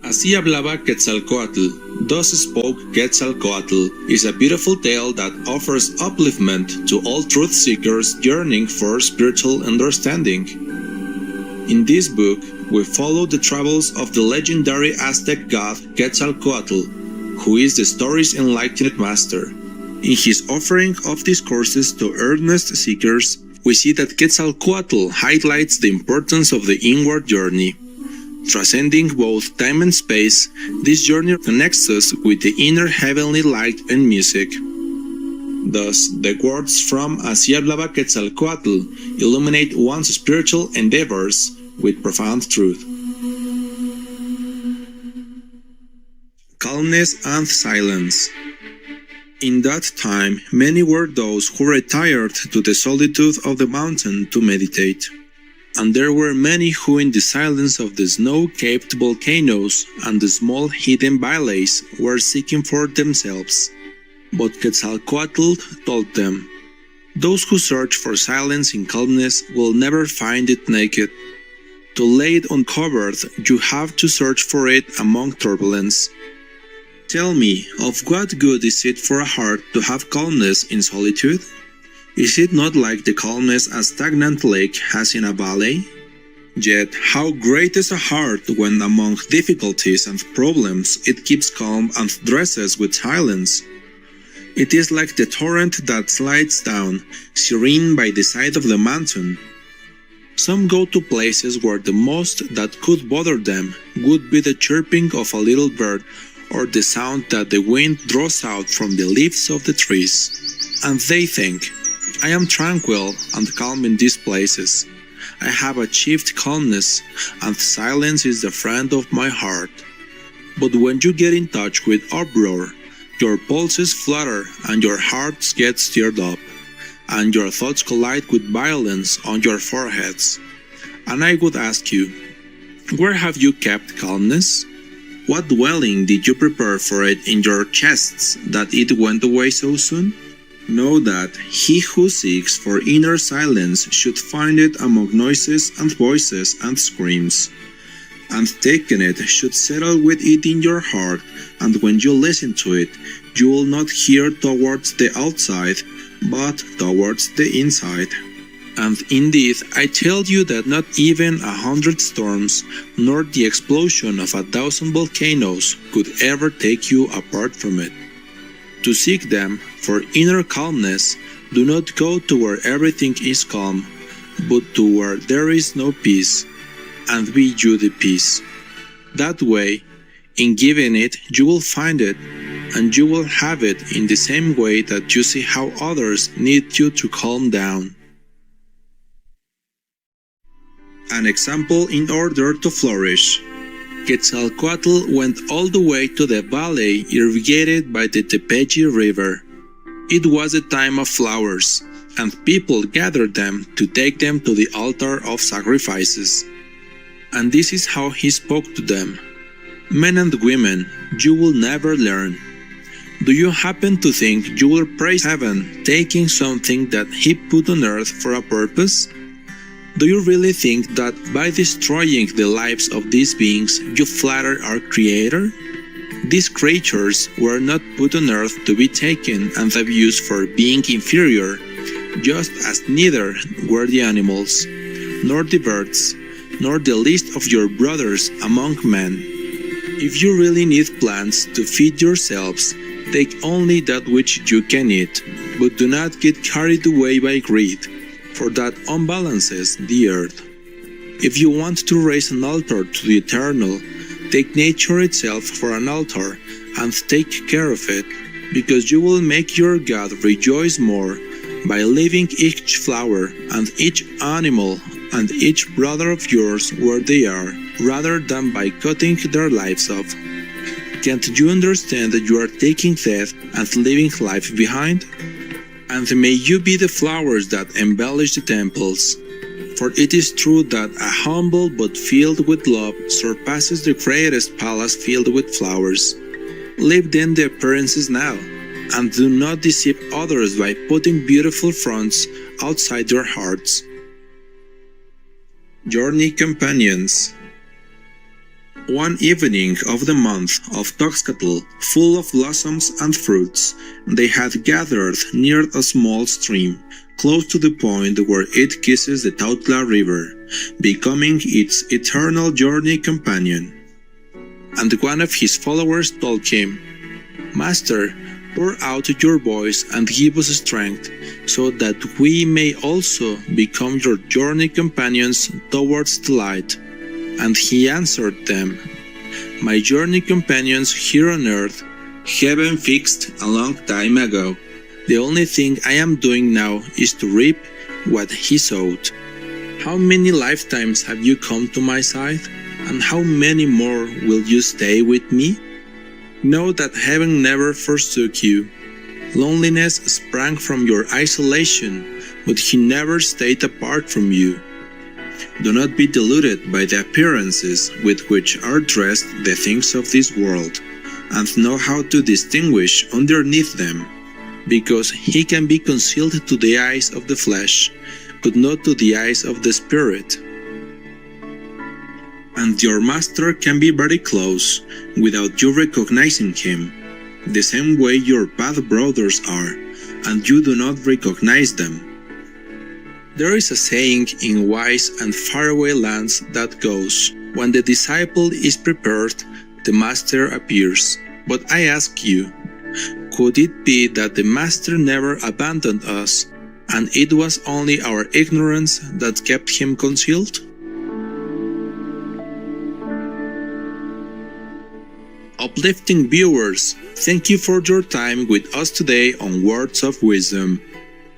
Así Hablaba Quetzalcóatl, Thus Spoke Quetzalcóatl, is a beautiful tale that offers upliftment to all truth seekers yearning for spiritual understanding. In this book, we follow the travels of the legendary Aztec god Quetzalcóatl, who is the story's enlightened master. In his offering of discourses to earnest seekers, we see that Quetzalcóatl highlights the importance of the inward journey. Transcending both time and space, this journey connects us with the inner heavenly light and music. Thus, the words from Así Hablaba Quetzalcóatl illuminate one's spiritual endeavors with profound truth. Calmness and silence. In that time, many were those who retired to the solitude of the mountain to meditate. And there were many who in the silence of the snow-capped volcanoes and the small hidden valleys were seeking for themselves. But Quetzalcóatl told them, "Those who search for silence in calmness will never find it naked. To lay it uncovered, you have to search for it among turbulence. Tell me, of what good is it for a heart to have calmness in solitude? Is it not like the calmness a stagnant lake has in a valley? Yet how great is a heart when among difficulties and problems it keeps calm and dresses with silence. It is like the torrent that slides down, serene by the side of the mountain. Some go to places where the most that could bother them would be the chirping of a little bird or the sound that the wind draws out from the leaves of the trees. And they think, I am tranquil and calm in these places. I have achieved calmness, and silence is the friend of my heart. But when you get in touch with uproar, your pulses flutter and your hearts get stirred up, and your thoughts collide with violence on your foreheads. And I would ask you, where have you kept calmness? What dwelling did you prepare for it in your chests that it went away so soon? Know that he who seeks for inner silence should find it among noises and voices and screams. And taking it should settle with it in your heart, and when you listen to it, you will not hear towards the outside, but towards the inside. And indeed, I tell you that not even 100 storms, nor the explosion of 1,000 volcanoes could ever take you apart from it. To seek them for inner calmness, do not go to where everything is calm, but to where there is no peace, and be you the peace. That way, in giving it, you will find it, and you will have it in the same way that you see how others need you to calm down. An example in order to flourish. Quetzalcóatl went all the way to the valley irrigated by the Tepeji River. It was a time of flowers, and people gathered them to take them to the altar of sacrifices. And this is how he spoke to them. Men and women, you will never learn. Do you happen to think you will praise heaven taking something that he put on earth for a purpose? Do you really think that by destroying the lives of these beings you flatter our Creator? These creatures were not put on earth to be taken and abused for being inferior, just as neither were the animals, nor the birds, nor the least of your brothers among men. If you really need plants to feed yourselves, take only that which you can eat, but do not get carried away by greed, for that unbalances the earth. If you want to raise an altar to the eternal, take nature itself for an altar and take care of it, because you will make your God rejoice more by leaving each flower and each animal and each brother of yours where they are, rather than by cutting their lives off. Can't you understand that you are taking death and leaving life behind? And may you be the flowers that embellish the temples. For it is true that a humble but filled with love surpasses the greatest palace filled with flowers. Leave then the appearances now, and do not deceive others by putting beautiful fronts outside your hearts. Journey Companions. One evening of the month of Toxcatl, full of blossoms and fruits, they had gathered near a small stream, close to the point where it kisses the Tautla River, becoming its eternal journey companion. And one of his followers told him, "Master, pour out your voice and give us strength, so that we may also become your journey companions towards the light." And he answered them, "My journey companions here on earth, heaven fixed a long time ago. The only thing I am doing now is to reap what he sowed. How many lifetimes have you come to my side? And how many more will you stay with me? Know that heaven never forsook you. Loneliness sprang from your isolation, but he never stayed apart from you. Do not be deluded by the appearances with which are dressed the things of this world, and know how to distinguish underneath them, because he can be concealed to the eyes of the flesh, but not to the eyes of the spirit. And your master can be very close, without you recognizing him, the same way your bad brothers are, and you do not recognize them. There is a saying in wise and faraway lands that goes, when the disciple is prepared, the master appears. But I ask you, could it be that the master never abandoned us, and it was only our ignorance that kept him concealed? Uplifting viewers, thank you for your time with us today on Words of Wisdom.